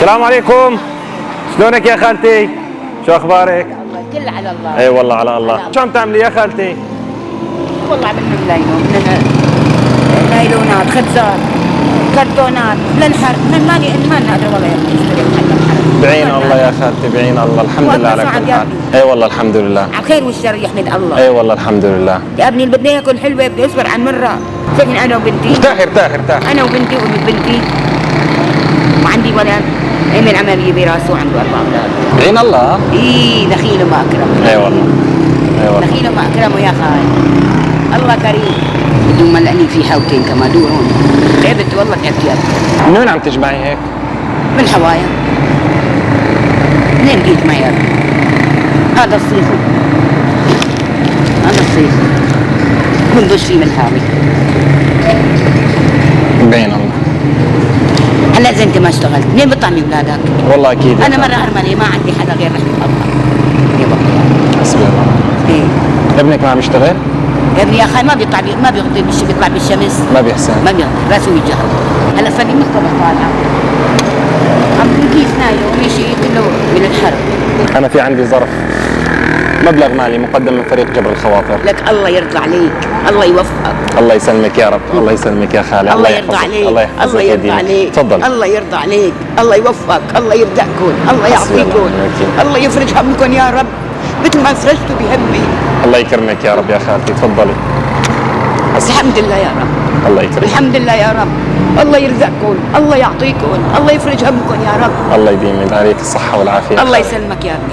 السلام عليكم. شلونك يا خالتي؟ شو اخبارك؟ الله كله على الله. اي والله على الله. شو عم تعملي يا خالتي؟ والله عملنا نايلونات، خبزات، كرتونات، لنحر، ما نقدر والله يا ابني نشتري حاجة. بعين الله يا خالتي، بعين الله، الحمد لله على كل حال. اي والله الحمد لله. على الخير والشر يحمد الله. اي والله الحمد لله. يا ابني اللي بدنا ياكل حلوه بدي اصبر عن مره. سجن انا وبنتي. ارتاحي ارتاحي ارتاحي. انا وبنتي وابن بنتي. وعندي ولد عمل عمليه براسه وعنده 4 اولاد. بعين الله. اي دخيله ما اكرمه. اي والله. اي والله. دخيله ما اكرمه يا خاي. الله كريم. بدهم ملقني في حوتين كما دورهم. تعبت والله تعبت يا ابني. من وين عم تجمعي هيك؟ من حوايا. منين جيت معي يا ابني؟ هذا الصيف. هذا الصيف. كندش فيه من حالي. بعين الله. هلا اذا انت ما اشتغلت، منين بتطعمي اولادك؟ والله اكيد. انا مره ارمله ما عندي حدا غير رحمه الله. يا بابا. حسبي الله. ايه. ابنك ما عم يشتغل؟ يا ابني يا اخي ما بيطلع ما بيغطي بيطلع بالشمس. ما بيحسن. ما بيغطي راسه يجهل. هلا فني مصطبح طالع. عم بيجي نايله ومشي كله من الحر. انا في عندي ظرف مبلغ مالي مقدم من فريق جبر الخواطر. لك الله يرضى عليك، الله يوفقك. الله يسلمك يا رب، الله يسلمك يا خالي. الله يرضى عليك، الله يحفظك. الله يرضى عليك. تفضل. الله يرضى عليك، الله يوفقك، الله يرزقكم، الله يعطيكم، الله يفرج همكم يا رب مثل ما فرجتوا بهمي. الله يكرمك يا رب يا خالتي، تفضلي. الحمد لله يا رب. الله يكرمك. الحمد لله يا رب. الله يرزقكم، الله يعطيكم، الله يفرج همكم يا رب. الله يديم عليك الصحة والعافية. الله يسلمك يا ابني.